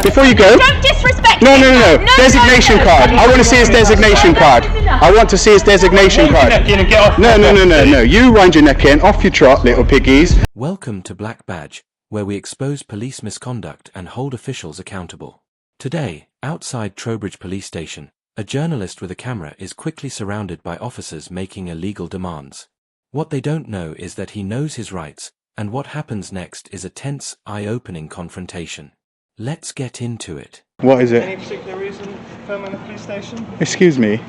before you go. Don't disrespect No, me. no, no, no. Designation card. I want to see his designation card. I want to see his designation card. No, no, no, no, no. You wind your neck in. Off you trot, little piggies. Welcome to Black Badge, where we expose police misconduct and hold officials accountable. Today, outside Trowbridge Police Station, a journalist with a camera is quickly surrounded by officers making illegal demands. What they don't know is that he knows his rights, and what happens next is a tense, eye-opening confrontation. Let's get into it. What is it? Any particular reason for filming a police station? Excuse me.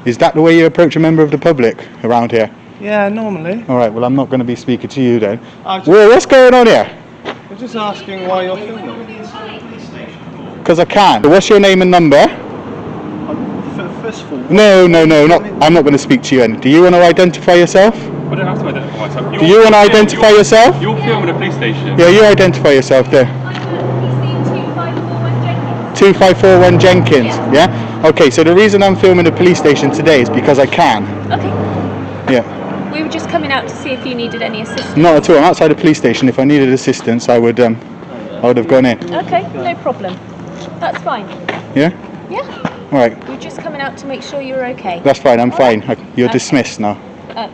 Is that the way you approach a member of the public around here? Yeah, normally. Alright, well I'm not going to be speaking to you then. Just, Whoa, what's going on here? we're just asking why you're filming. Because I can. What's your name and number? First of all... No, no, no, not. I'm not going to speak to you. Do you want to identify yourself? I don't have to identify myself. Do you want to identify yourself? You're filming a police station. Yeah, you identify yourself there. 2541 Jenkins, yeah? Okay, so the reason I'm filming a police station today is because I can. Okay. Yeah. We were just coming out to see if you needed any assistance. Not at all. I'm outside the police station. If I needed assistance, I would have gone in. Okay, no problem. That's fine. Yeah? Yeah. Alright. We're just coming out to make sure you're okay. That's fine, I'm fine. You're Okay. dismissed now.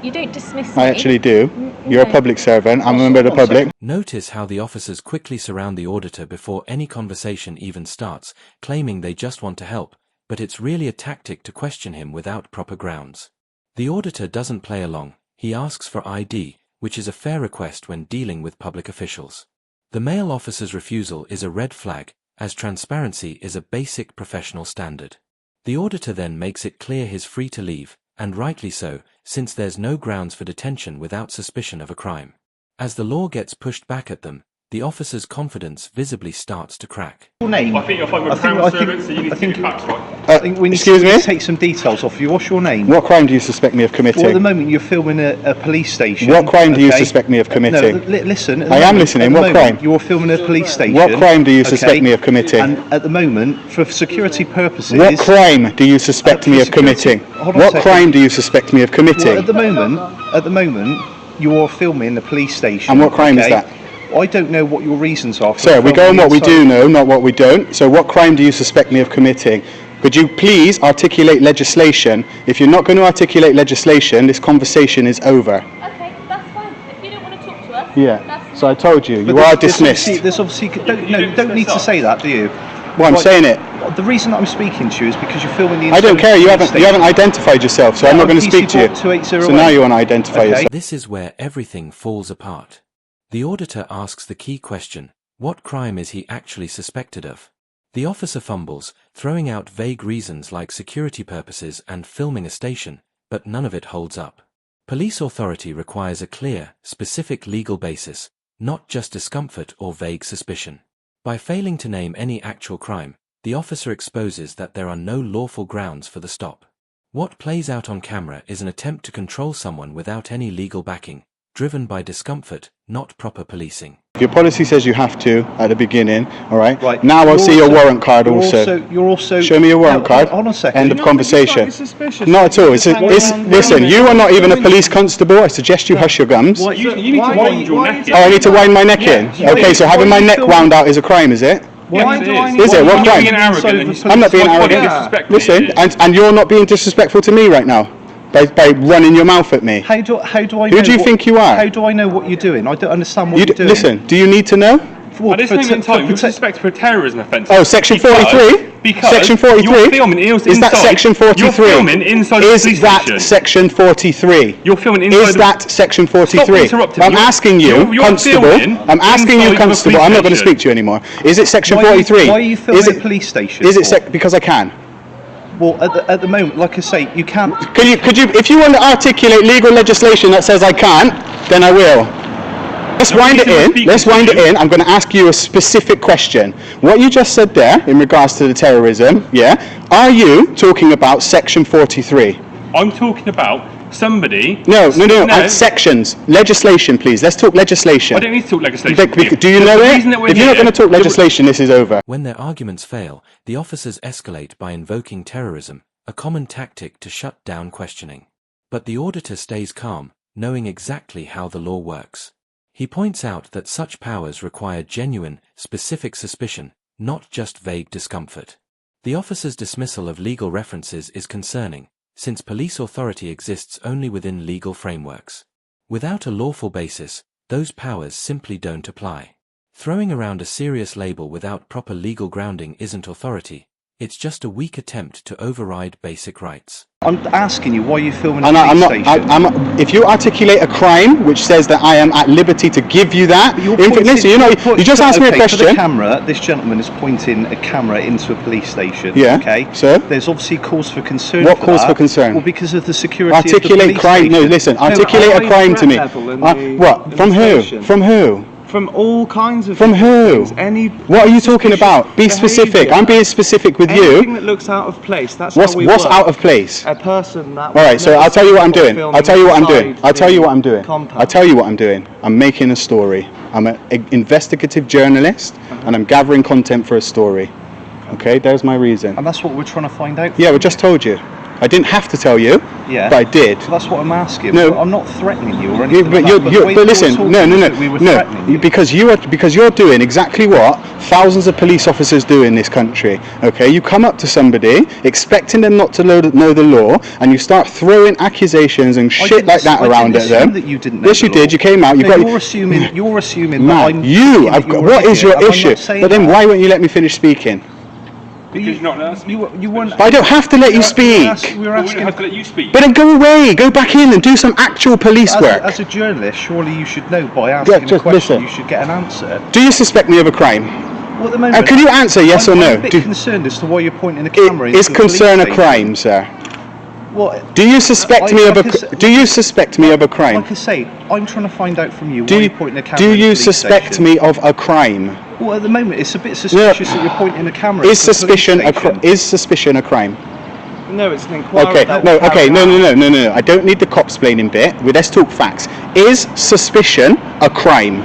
You don't dismiss me. I actually do. You're a public servant. I'm a member of the public. Notice how the officers quickly surround the auditor before any conversation even starts, claiming they just want to help, but it's really a tactic to question him without proper grounds. The auditor doesn't play along. He asks for ID, which is a fair request when dealing with public officials. The male officer's refusal is a red flag, as transparency is a basic professional standard. The auditor then makes it clear he's free to leave, and rightly so, since there's no grounds for detention without suspicion of a crime. As the law gets pushed back at them, the officer's confidence visibly starts to crack. Your name? I think you're fine with Crown Servants, so you need to get facts right. I think we need Excuse me? to take some details off you. What's your name? What crime do you suspect me of committing? Well, at the moment you're filming a police station. What crime do you okay? suspect me of committing? No, listen. I am listening. What crime? You're filming a police station. What crime do you suspect okay? me of committing? And at the moment, for security purposes... What crime do you suspect me of committing? What crime do you suspect me of committing? Well, at the moment, you're filming a police station. And what crime is that? I don't know what your reasons are. Sir, we go on what we do know, not what we don't. So what crime do you suspect me of committing? Could you please articulate legislation? If you're not going to articulate legislation, this conversation is over. Okay, that's fine. If you don't want to talk to us, Yeah, that's so I told you, you But are there's dismissed. There's obviously you don't need to say that, do you? Well, I'm Right, saying it. The reason that I'm speaking to you is because you're filming the... I don't care, you haven't station. identified yourself, so I'm not going to speak to you. 2808. So now you want to identify Okay. yourself. This is where everything falls apart. The auditor asks the key question: what crime is he actually suspected of? The officer fumbles, throwing out vague reasons like security purposes and filming a station, but none of it holds up. Police authority requires a clear, specific legal basis, not just discomfort or vague suspicion. By failing to name any actual crime, the officer exposes that there are no lawful grounds for the stop. What plays out on camera is an attempt to control someone without any legal backing, driven by discomfort, not proper policing. Your policy says you have to at the beginning, alright? Right. Now I'll see your warrant card you're also. You're also... Show me your warrant card. Hold on a second. End of conversation. Suspicious. Not at all. Listen, you are not even a police constable. I suggest you hush your gums. You need to wind your neck in. Oh, I need to wind my neck in? Okay, so having my neck wound out is a crime, is it? Yes, it is. Is it? What crime? You're being arrogant. I'm not being You're arrogant. disrespectful. Listen, and you're not being disrespectful to me right now by running your mouth at me. How do I know... Who do you think you are? How do I know what you're doing? I don't understand what you're doing. Listen, do you need to know? At this moment in time, you're suspected for a terrorism offence. Oh, section 43? Because Section 43? you're filming Is that section 43? You're filming inside the police Is that station. section 43? You're filming inside Is that section 43? Stop interrupting me. I'm asking you, You're constable. filming I'm asking you, inside of a constable. police I'm not going to station. speak to you anymore. Is it section Why are you- 43? why are you filming Is it a police station Is it for? because I can? Well, at the moment, like I say, you can't... Could you, if you want to articulate legal legislation that says I can't, then I will. Let's wind it in. Let's wind it in. I'm going to ask you a specific question. What you just said there, in regards to the terrorism, yeah, are you talking about section 43? I'm talking about somebody... No. Sections. Legislation, please. Let's talk legislation. I don't need to talk legislation. Do you know it? If you're not going to talk legislation, this is over. When their arguments fail, the officers escalate by invoking terrorism, a common tactic to shut down questioning. But the auditor stays calm, knowing exactly how the law works. He points out that such powers require genuine, specific suspicion, not just vague discomfort. The officer's dismissal of legal references is concerning, since police authority exists only within legal frameworks. Without a lawful basis, those powers simply don't apply. Throwing around a serious label without proper legal grounding isn't authority, it's just a weak attempt to override basic rights. I'm asking you why you're filming a I'm police not. station. If you articulate a crime which says that I am at liberty to give you that, listen, you just asked me a question. For the camera, this gentleman is pointing a camera into a police station. Yeah. Okay. So there's obviously cause for concern. What for cause that. for concern? Well, because of the security. Articulate of the police crime. station. No, listen. Articulate a crime to me. What? From who? From who? From all kinds of From who? things. Any What are you talking about? Be specific. behaviour. I'm being specific with Anything you. that looks out of place. That's What's how we what's work. out of place? A person that. All right, so I'll tell you what I'm doing. I'll tell you what I'm doing. I'll tell you what I'm doing. Compound. I'll tell you what I'm doing. I'm making a story. I'm an investigative journalist, and I'm gathering content for a story. Okay, there's my reason. And that's what we're trying to find out. Yeah, we just told you. I didn't have to tell you, Yeah. but I did. So that's what I'm asking. No. I'm not threatening you or Yeah, anything. but like that, the way but you listen, were talking no, was that we were threatening you. because you're doing exactly what thousands of police officers do in this country. Okay, you come up to somebody expecting them not to know the law, and you start throwing accusations and shit like that around at them. That you didn't know Yes, you the law. did. You came out. You're assuming. You're assuming that I'm. Man, thinking that I've got, you're what an is your idiot, and I'm issue? not saying But then that. why won't you let me finish speaking? Because you're not allowed to speak. You weren't. I don't have to let you speak. We were We wouldn't asking. have to let you speak. But then go away. Go back in and do some actual police work. As a journalist, surely you should know by asking a just question. listen. You should get an answer. Do you suspect me of a crime? Well, at the moment, Can you answer yes or no? I'm a bit concerned as to why you're pointing the camera. Is into a police concern a station. crime, sir? What? Do you suspect me of a? Do you suspect me of a crime? Like I say, I'm trying to find out from you Do why you, you're pointing the camera. do into a you police suspect station. me of a crime? Well, at the moment, it's a bit suspicious that you're pointing a camera. Is into a police suspicion station. is suspicion a crime? No, it's an inquiry. Okay, that no, will okay, carry no. out. I don't need the cops explaining bit. Let's talk facts. Is suspicion a crime?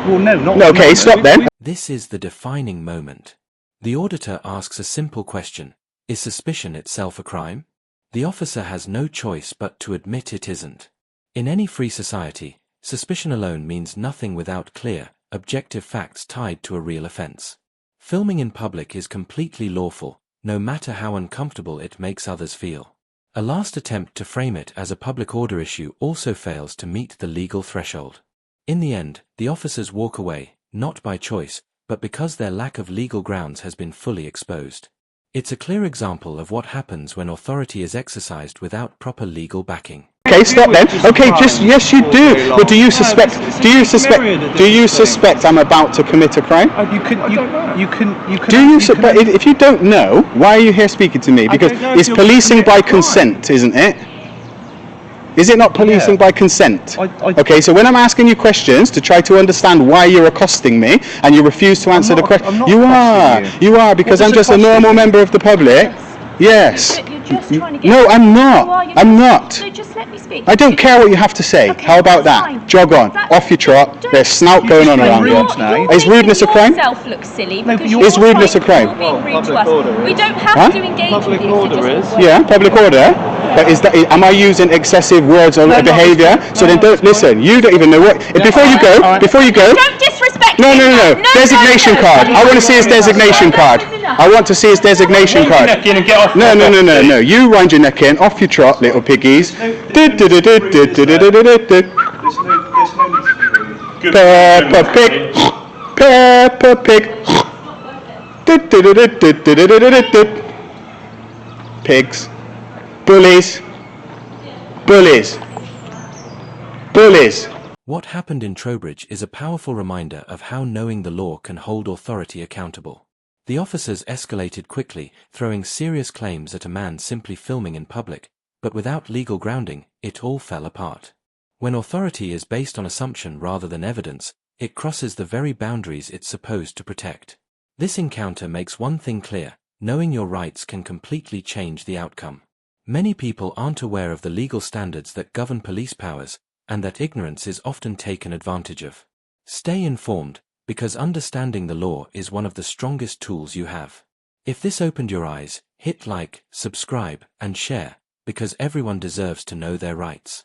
Well, no, not. No, at the okay, moment. stop then. This is the defining moment. The auditor asks a simple question: is suspicion itself a crime? The officer has no choice but to admit it isn't. In any free society, suspicion alone means nothing without clear, objective facts tied to a real offense. Filming in public is completely lawful, no matter how uncomfortable it makes others feel. A last attempt to frame it as a public order issue also fails to meet the legal threshold. In the end, the officers walk away, not by choice, but because their lack of legal grounds has been fully exposed. It's a clear example of what happens when authority is exercised without proper legal backing. Okay, stop then. Okay, just yes, you do. But do you suspect? Do you suspect I'm about to commit a crime? You can. Do you? But if you don't know, why are you here speaking to me? Because don't know if it's you're policing by committing a crime. consent, isn't it? Is it not policing Yeah. by consent? I- Okay, so when I'm asking you questions to try to understand why you're accosting me and you refuse to answer the I'm question, not you are. accosting You are because What I'm does just a accosting normal mean? member of the public. Yes. You're just trying to get. No, I'm not. You are, you're I'm just- not. No, just let me speak. I don't care what you have to say. Okay, How about that's that? fine. Jog on. That's- Off your trot. Don't- There's snout going on just around been here. rude now. Is rudeness a crime? Yourself look silly No, but because you're- you're Is rudeness a crime? You're being rude to Public us. order We is. don't have Huh? to engage Public with you. order so is. just Yeah, public order. But is that? Am I using excessive words or behaviour? So then don't listen. You don't even know what. Before you go. Don't disrespect No, him. no, no. Designation card. I want to see his designation card. I want to see his designation Wind your card. neck in and get off. No. You wind your neck in. Off your trot, little piggies. Peppa Pig. Peppa Pig. Pigs. Bullies. Bullies. Bullies. What happened in Trowbridge is a powerful reminder of how knowing the law can hold authority accountable. The officers escalated quickly, throwing serious claims at a man simply filming in public, but without legal grounding, it all fell apart. When authority is based on assumption rather than evidence, it crosses the very boundaries it's supposed to protect. This encounter makes one thing clear: knowing your rights can completely change the outcome. Many people aren't aware of the legal standards that govern police powers, and that ignorance is often taken advantage of. Stay informed, because understanding the law is one of the strongest tools you have. If this opened your eyes, hit like, subscribe, and share, because everyone deserves to know their rights.